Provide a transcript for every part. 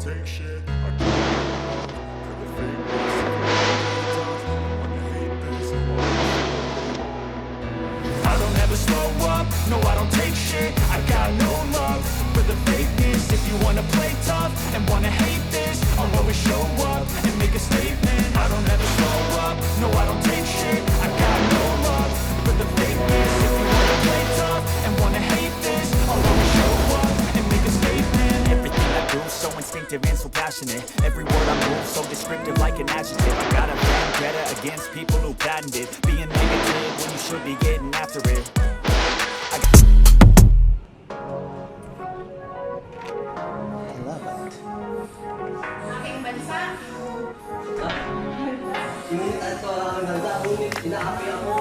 take shit. I got no love for the fakeness. I wanna hate this. I don't ever slow up, no I don't take shit. I got no love for the fakeness. If you wanna play tough and wanna hate this, I'll always show up and make a statement. I don't ever slow up, no I don't take shit. I got no love for the fakeness. If you wanna play tough and wanna hate this, I'll always show up and make a statement. Everything I do so instinctive and so passionate. Every word I move so descriptive like an adjective. I got a vendetta against people who patented being negative when you should be getting after it. Aking bansa. Initan ko ang handa, ngunit inaapi ako,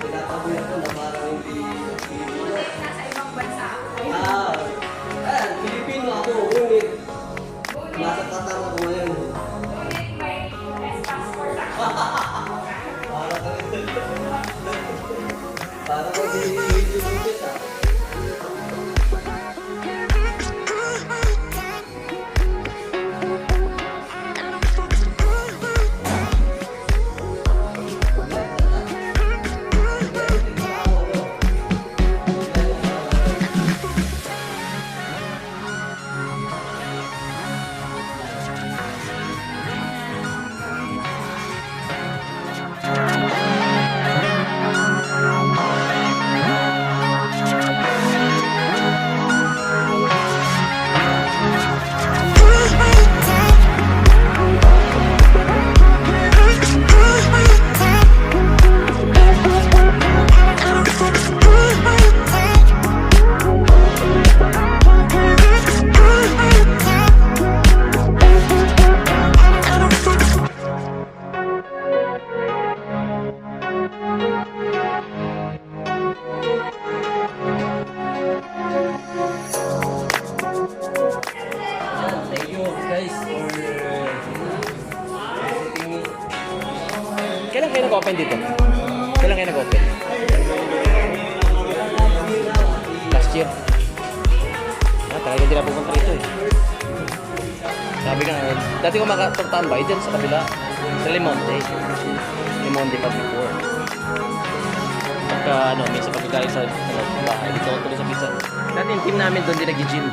pinataboy ako na parang hindi Pilipino. Nasa ibang bansa. Pilipino ako, ngunit nasa Qatar ako ngayon. Ngunit may US passport ako. Para ko hindi sa. Kailan kayo nag-open dito? Kailan kayo nag-open? Last year. Talagang hindi na pupunta rito eh. Sabi ka nga, dati ko makatambay dyan sa kabila. Sa Limonte. Limonte pa before. Pagka minsan pagkagaling sa bahay, dito ako tuloy sa pizza. Dati yung team namin doon din nag-gym.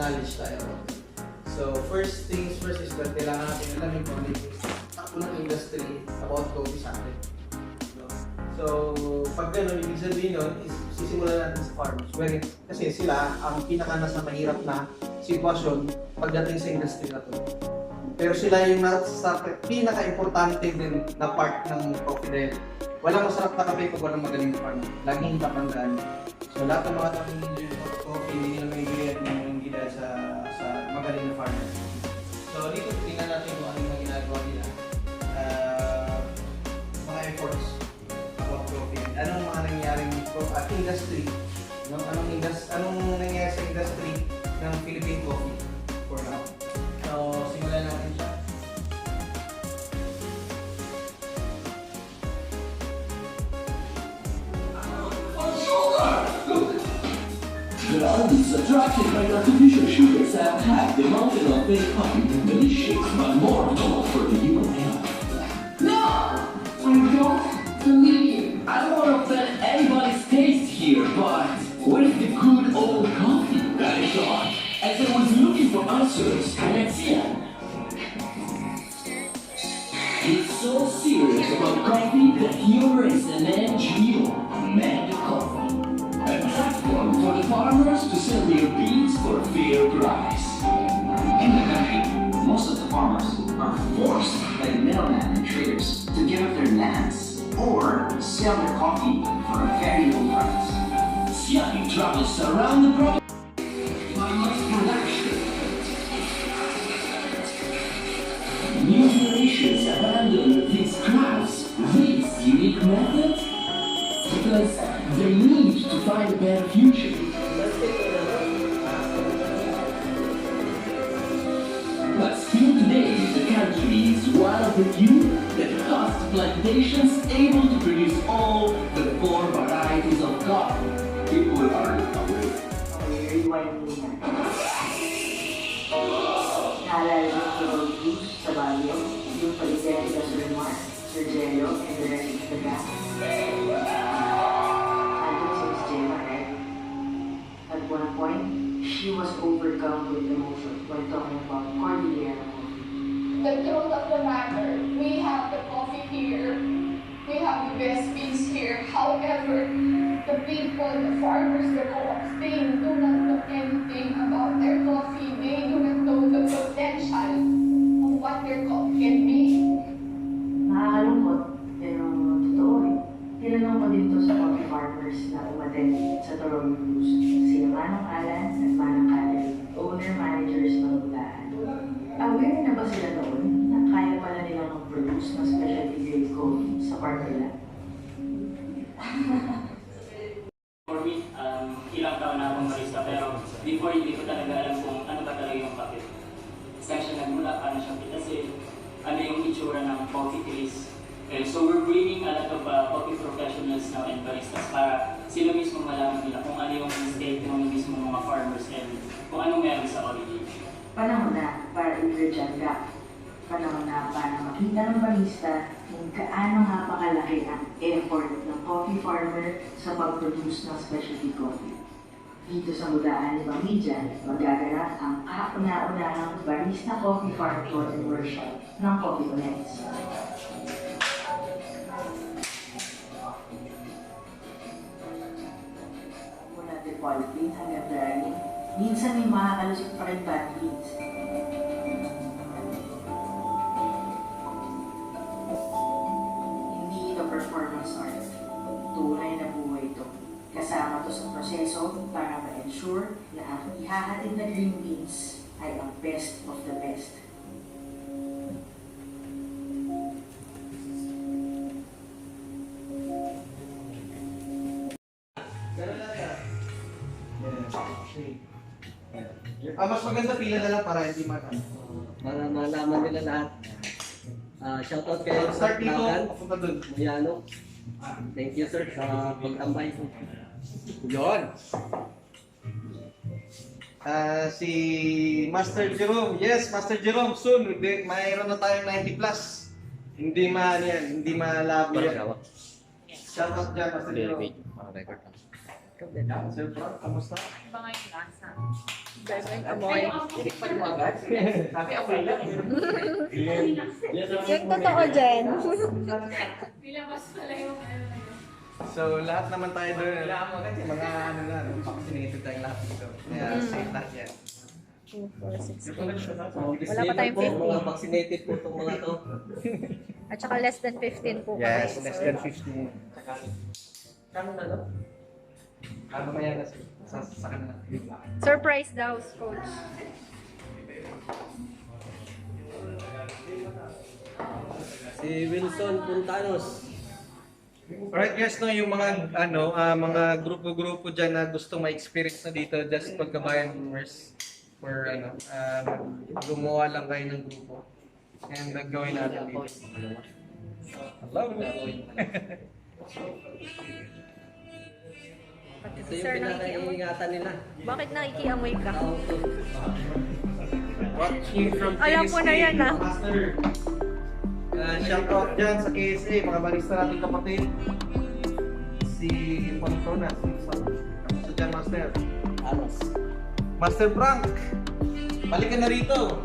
Knowledge tayo. So, first things first is that kailangan natin alamin kung ano yung takbo ng industry about coffee sa atin. So, pag gano'n, ibig sabihin nun, is sisimulan natin sa farmers. Kasi sila ang pinaka nasa mahirap na sitwasyon pagdating sa industry na to. Pero sila yung nasa pinaka-importante din na part ng coffee dahil walang masarap na kape pag walang magaling na farmer. Laging tatandaan. So, lahat ng mga taong coffee, hindi nila may bigay at hindi dahil sa magaling na farmer. So, dito tingnan natin kung ano yung ginagawa nila. Mga efforts about coffee. Anong mga nangyaring industry? Anong nangyayari sa industry ng Philippine coffee for now? So, simulan natin siya. The audience attracted by artificial sugars have hacked the mountain of fake coffee to delicious but more for the human health. coffee that humorous and NGO made coffee. A platform for the farmers to sell their beans for a fair price. In the country, most of the farmers are forced by the middlemen and traders to give up their lands or sell their coffee for a very low price. Siani travels around the province. Farmers production. New generations abandon these crafts, these unique methods, because they need to find a better future. But still today, the country is one of the few that has plantations able to produce all the 4 varieties of coffee. People are aware. Rewind muna. Naalala niyo yung road blues sa Baguio? Yung pag-isip ka Sir Mark, Sir Jello, and the rest of the gang? Andun si Miss Gemma, right? At one point, she was overcome with emotion when talking about Cordillera Coffee. The truth of the matter, we have the coffee here. We have the best beans here. However, the people, the farmers, the co-ops, they do not know anything about their coffee. They do not know the potential of what their coffee can be. Nakakalungkot, pero totoo eh. Tinanong ko dito sa coffee farmers na umattend sa Toronto Blues. Sina Manong Alan at Manong Karen, owner-managers ng Bulacan. Aware na ba sila noon na kaya pala nilang mag-produce ng specialty grade coffee sa farm nila? For me, ilang taon na akong barista pero before hindi ko talaga alam kung ano ba talaga yung coffee. Saan siya nagmula, paano siya pitasin, ano yung itsura ng coffee taste. Okay, so we're bringing a lot of coffee professionals now and baristas para sila mismo malaman nila kung ano yung mistake ng mismo mga farmers and kung anong meron sa origin. Panahon na para i-bridge ang gap. Panahon na para makita ng barista kung gaano napakalaki ang effort ng coffee farmer sa pag-produce ng specialty coffee. Dito sa Mudaan ni Bangidjan, magaganap ang kauna-unahang Barista Coffee Farm Tour and Workshop ng Coffee Connects. Mula default beans hanggang drying, minsan may makakalusot pa rin bad beans. Hindi ito performance art. Tunay na buhay ito. Kasama to sa proseso para ma-ensure na ang ihahatid na green beans ay ang best of the best. Mas maganda pila na lang para hindi Para malaman nila lahat. Shoutout kay Start dito, Lagan, papunta dun. Mayano. Thank you sir sa pagtambay ko. Yun. Si Master Jerome. Yes, Master Jerome. Soon, mayroon na tayong 90 plus. Hindi hindi malabo yan. Shoutout dyan, Master Jerome. Sir Frank, kamusta? Yung totoo dyan. Nilabas pala yung So, lahat naman tayo doon. Mga vaccinated tayong lahat dito. Kaya safe lahat yan. 2, 4, 6, 8. Wala pa tayong 50. Mga vaccinated po itong mga to. At saka less than 15 po Yes, kami. less than 50. Kano na no? Ano kaya na sa kanila? Surprise daw, coach. Si Wilson Puntanos. Alright guys, no, yung mga mga grupo-grupo diyan na gusto ma-experience na dito, just pagkabayan boomers or gumawa lang kayo ng grupo. And gawin natin dito. Hello. Pati Ito si yung sir nakikiamoy. pinaka-iingatan nila. Bakit nakikiamoy ka? Watching from Alam ko na yan, ah. Master. Shout out dyan sa KSA, mga barista natin kapatid. Si Pantona, si Jan Master. Alos. Master Frank, balik ka na rito.